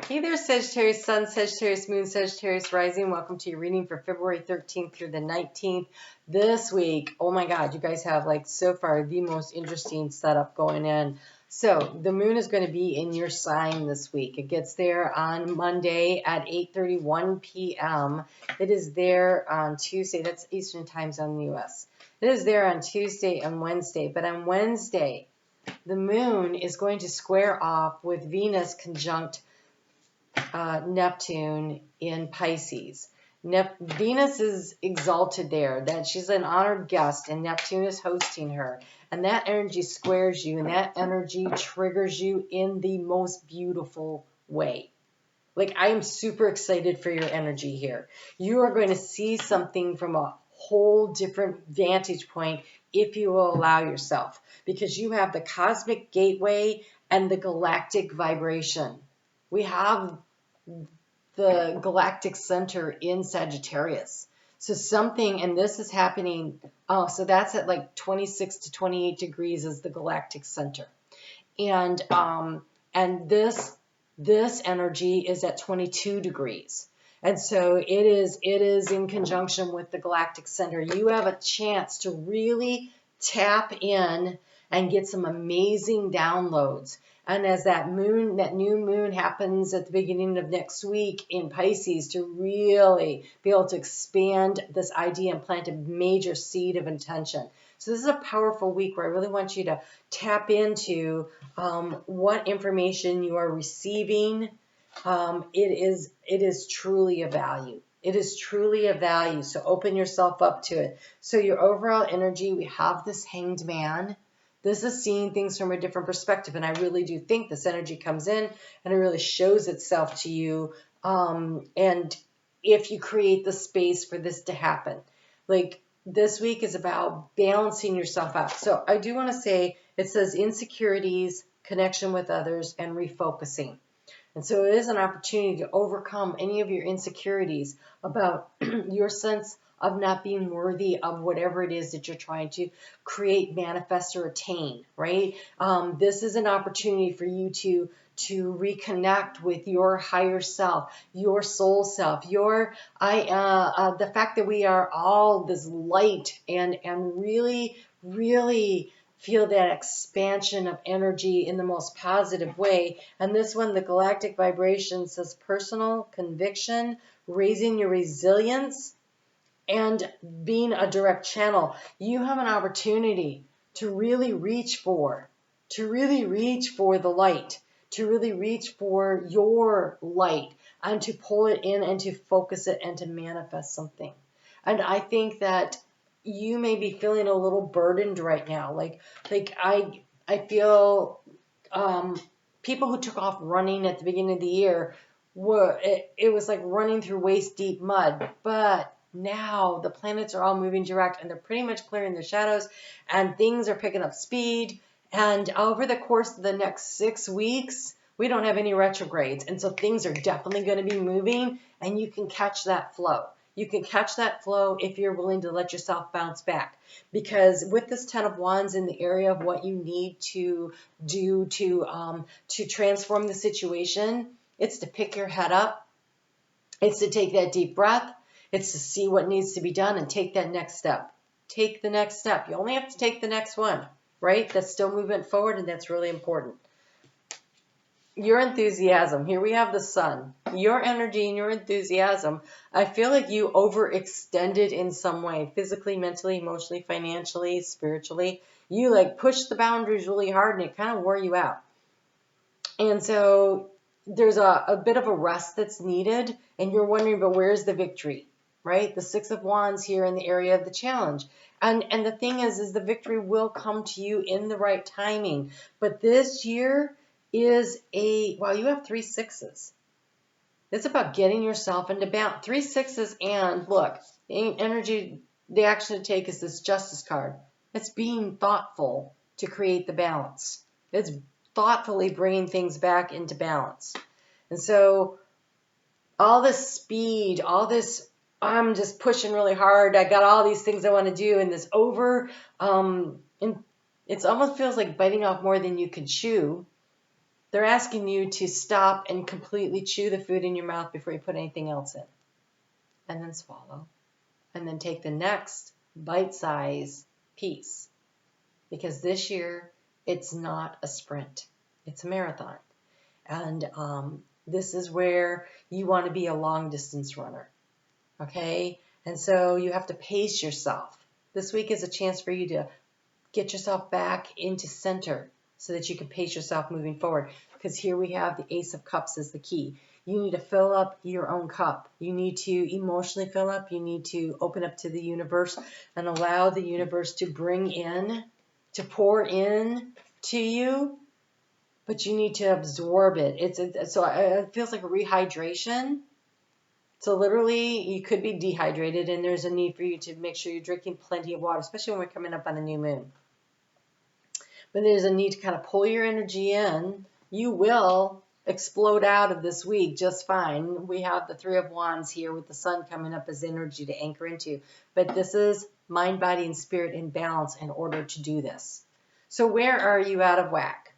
Hey there, Sagittarius Sun, Sagittarius Moon, Sagittarius Rising. Welcome to your reading for February 13th through the 19th. This week, oh my God, you guys have like so far the most interesting setup going in. So the moon is going to be in your sign this week. It gets there on Monday at 8:31 p.m. It is there on Tuesday. That's Eastern Time Zone in the U.S. It is there on Tuesday and Wednesday. But on Wednesday, the moon is going to square off with Venus conjunct Neptune in Pisces. Venus is exalted there, that she's an honored guest, and Neptune is hosting her. And that energy squares you, and that energy triggers you in the most beautiful way. Like, I am super excited for your energy here. You are going to see something from a whole different vantage point if you will allow yourself, because you have the cosmic gateway and the galactic vibration. We have the galactic center in Sagittarius. So something, and this is happening, so that's at like 26 to 28 degrees is the galactic center. And this energy is at 22 degrees. And so it is in conjunction with the galactic center. You have a chance to really tap in and get some amazing downloads. And as that new moon happens at the beginning of next week in Pisces, to really be able to expand this idea and plant a major seed of intention. So this is a powerful week where I really want you to tap into what information you are receiving. It is truly a value. It is truly a value. So open yourself up to it. So your overall energy, we have this Hanged Man. This is seeing things from a different perspective. And I really do think this energy comes in and it really shows itself to you. And if you create the space for this to happen, like this week is about balancing yourself out. So I do want to say, it says insecurities, connection with others, and refocusing. And so it is an opportunity to overcome any of your insecurities about your sense of not being worthy of whatever it is that you're trying to create, manifest, or attain, right? This is an opportunity for you to reconnect with your higher self, your soul self, the fact that we are all this light, and really, really feel that expansion of energy in the most positive way. And this one, the galactic vibration, says personal conviction, raising your resilience, and being a direct channel. You have an opportunity to really reach for the light, to really reach for your light, and to pull it in and to focus it and to manifest something. And I think that you may be feeling a little burdened right now. Like I feel people who took off running at the beginning of the year it was like running through waist deep mud. But now the planets are all moving direct and they're pretty much clearing the shadows and things are picking up speed. And over the course of the next 6 weeks, we don't have any retrogrades. And so things are definitely going to be moving, and you can catch that flow. You can catch that flow if you're willing to let yourself bounce back. Because with this 10 of Wands in the area of what you need to do to transform the situation, it's to pick your head up. It's to take that deep breath. It's to see what needs to be done and take that next step. Take the next step. You only have to take the next one, right? That's still movement forward, and that's really important. Your enthusiasm. Here we have the sun. Your energy and your enthusiasm. I feel like you overextended in some way, physically, mentally, emotionally, financially, spiritually. You like pushed the boundaries really hard and it kind of wore you out. And so there's a bit of a rest that's needed, and you're wondering, but where's the victory, right? The 6 of Wands here in the area of the challenge. And the thing is the victory will come to you in the right timing. But this year is wow, you have 3 6s. It's about getting yourself into balance. 3 6s, and look, the energy, the action to take is this Justice card. It's being thoughtful to create the balance. It's thoughtfully bringing things back into balance. And so all this speed, all this, I'm just pushing really hard, I got all these things I want to do, and this it almost feels like biting off more than you can chew. They're asking you to stop and completely chew the food in your mouth before you put anything else in. And then swallow. And then take the next bite-sized piece. Because this year, it's not a sprint. It's a marathon. And this is where you want to be a long-distance runner. Okay? And so you have to pace yourself. This week is a chance for you to get yourself back into center so that you can pace yourself moving forward. Because here we have the Ace of Cups as the key. You need to fill up your own cup. You need to emotionally fill up. You need to open up to the universe and allow the universe to bring in, to pour in to you. But you need to absorb it. So it feels like a rehydration. So literally, you could be dehydrated, and there's a need for you to make sure you're drinking plenty of water, especially when we're coming up on a new moon. But there's a need to kind of pull your energy in. You will explode out of this week just fine. We have the Three of Wands here with the Sun coming up as energy to anchor into. But this is mind, body, and spirit in balance in order to do this. So where are you out of whack?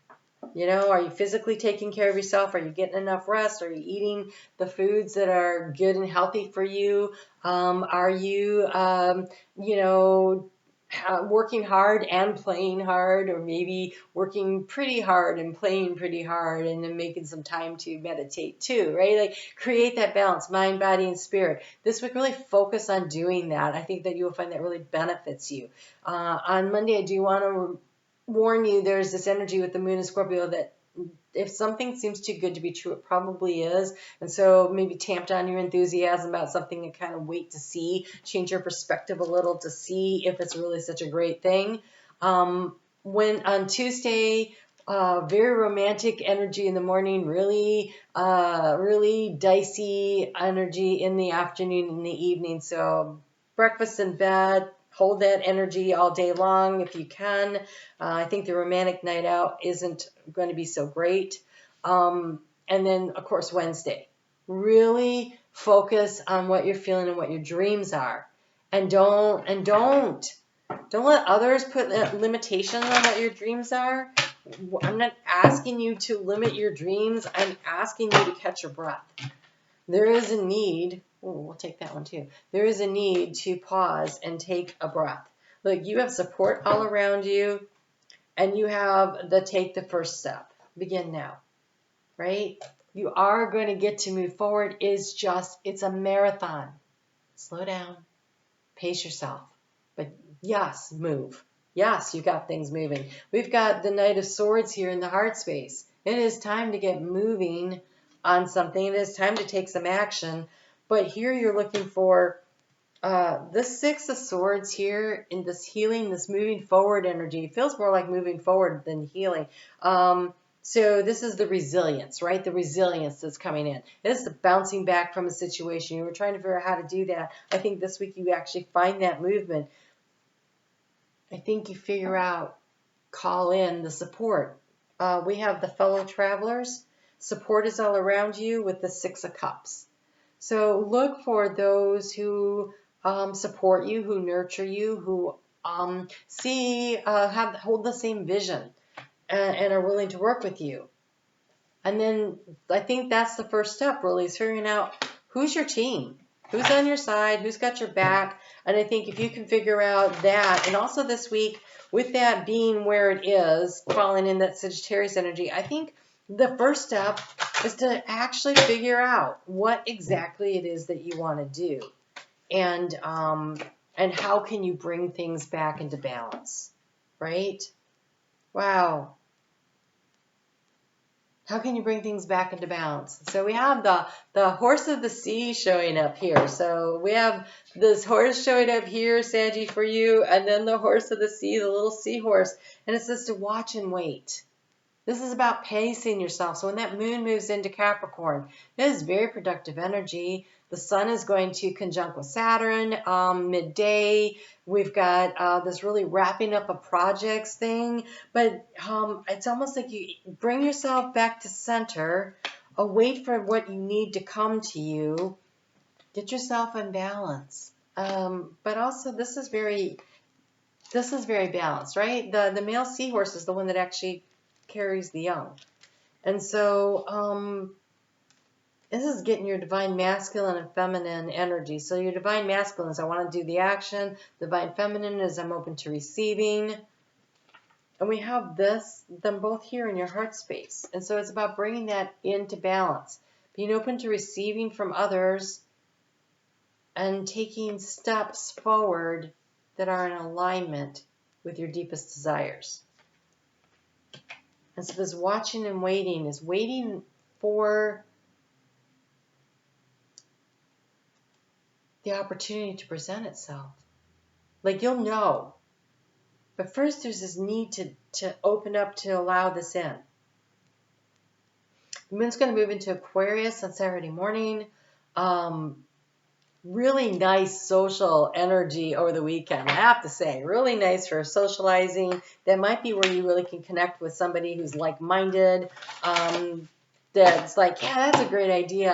You know, are you physically taking care of yourself? Are you getting enough rest? Are you eating the foods that are good and healthy for you? Are you, working hard and playing hard, or maybe working pretty hard and playing pretty hard and then making some time to meditate too, right? Like create that balance, mind, body, and spirit. This week, really focus on doing that. I think that you'll find that really benefits you. On Monday, I do want to warn you, there's this energy with the moon in Scorpio that if something seems too good to be true, it probably is. And so maybe tamp down your enthusiasm about something and kind of wait to see, change your perspective a little to see if it's really such a great thing. When on Tuesday, very romantic energy in the morning, really dicey energy in the afternoon and the evening. So breakfast in bed, hold that energy all day long if you can. I think the romantic night out isn't going to be so great. And then, of course, Wednesday. Really focus on what you're feeling and what your dreams are. And don't let others put limitations on what your dreams are. I'm not asking you to limit your dreams. I'm asking you to catch your breath. There is a need. Oh, we'll take that one too. There is a need to pause and take a breath. Look, you have support all around you, and you have take the first step. Begin now, right? You are going to get to move forward. It's a marathon. Slow down, pace yourself, but yes, move. Yes, you got things moving. We've got the Knight of Swords here in the heart space. It is time to get moving on something. It is time to take some action. But here you're looking for the Six of Swords here in this healing, this moving forward energy. It feels more like moving forward than healing. So this is the resilience, right? The resilience that's coming in. This is the bouncing back from a situation. You were trying to figure out how to do that. I think this week you actually find that movement. I think you figure out, call in the support. We have the fellow travelers. Support is all around you with the Six of Cups. So look for those who support you, who nurture you, who hold the same vision and are willing to work with you. And then I think that's the first step, really, is figuring out who's your team, who's on your side, who's got your back. And I think if you can figure out that, and also this week, with that being where it is, falling in that Sagittarius energy, I think the first step is to actually figure out what exactly it is that you want to do, and how can you bring things back into balance, right? Wow. How can you bring things back into balance? So we have the horse of the sea showing up here. So we have this horse showing up here, Saggy, for you, and then the horse of the sea, the little seahorse. And it says to watch and wait. This is about pacing yourself. So when that moon moves into Capricorn, it is very productive energy. The sun is going to conjunct with Saturn midday. We've got this really wrapping up a projects thing. But it's almost like you bring yourself back to center, wait for what you need to come to you, get yourself in balance. But also this is very balanced, right? The male seahorse is the one that actually carries the young. And so this is getting your divine masculine and feminine energy. So your divine masculine is I want to do the action. Divine feminine is I'm open to receiving. And we have them both here in your heart space. And so it's about bringing that into balance. Being open to receiving from others and taking steps forward that are in alignment with your deepest desires. And so this watching and waiting is waiting for the opportunity to present itself. Like you'll know. But first there's this need to open up to allow this in. The moon's going to move into Aquarius on Saturday morning. Really nice social energy over the weekend, I have to say. Really nice for socializing. That might be where you really can connect with somebody who's like-minded. That's like, yeah, that's a great idea.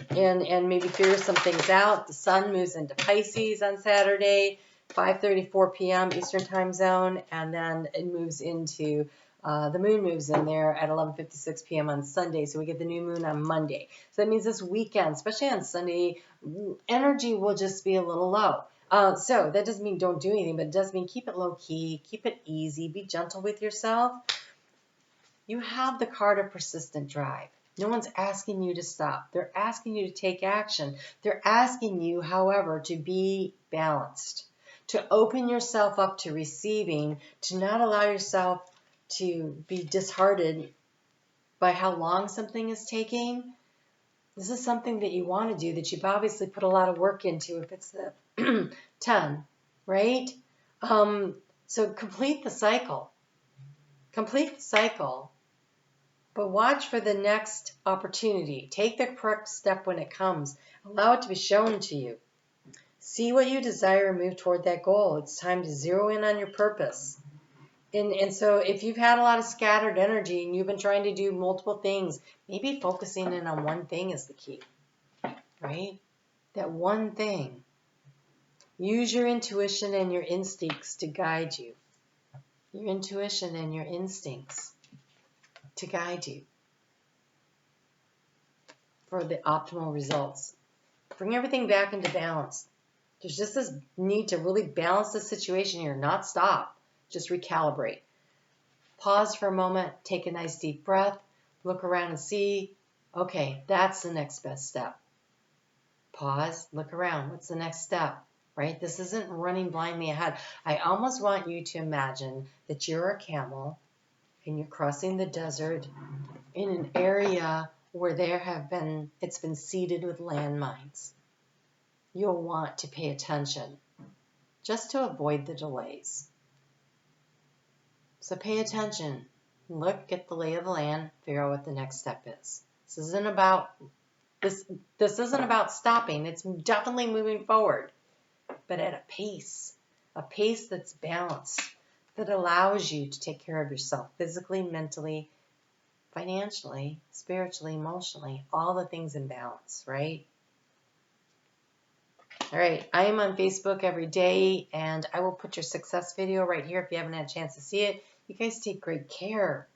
And maybe figure some things out. The sun moves into Pisces on Saturday, 5:34 p.m. Eastern Time Zone, and then it moves into the moon moves in there at 11:56 p.m. on Sunday, so we get the new moon on Monday. So that means this weekend, especially on Sunday, energy will just be a little low. So that doesn't mean don't do anything, but it does mean keep it low key, keep it easy, be gentle with yourself. You have the card of persistent drive. No one's asking you to stop. They're asking you to take action. They're asking you, however, to be balanced, to open yourself up to receiving, to not allow yourself to be disheartened by how long something is taking. This is something that you want to do, that you've obviously put a lot of work into, if it's the 10, right? So complete the cycle. Complete the cycle. But watch for the next opportunity. Take the correct step when it comes. Allow it to be shown to you. See what you desire and move toward that goal. It's time to zero in on your purpose. And so if you've had a lot of scattered energy and you've been trying to do multiple things, maybe focusing in on one thing is the key, right? That one thing. Use your intuition and your instincts to guide you. Your intuition and your instincts to guide you for the optimal results. Bring everything back into balance. There's just this need to really balance the situation here, not stop. Just recalibrate. Pause for a moment, take a nice deep breath, look around and see, okay, that's the next best step. Pause, look around, what's the next step, right? This isn't running blindly ahead. I almost want you to imagine that you're a camel and you're crossing the desert in an area where it's been seeded with landmines. You'll want to pay attention just to avoid the delays. So pay attention, look, get the lay of the land, figure out what the next step is. This isn't about stopping. It's definitely moving forward, but at a pace that's balanced, that allows you to take care of yourself physically, mentally, financially, spiritually, emotionally, all the things in balance, right? All right, I am on Facebook every day, and I will put your success video right here if you haven't had a chance to see it. You guys take great care,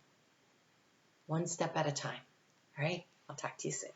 one step at a time. All right, I'll talk to you soon.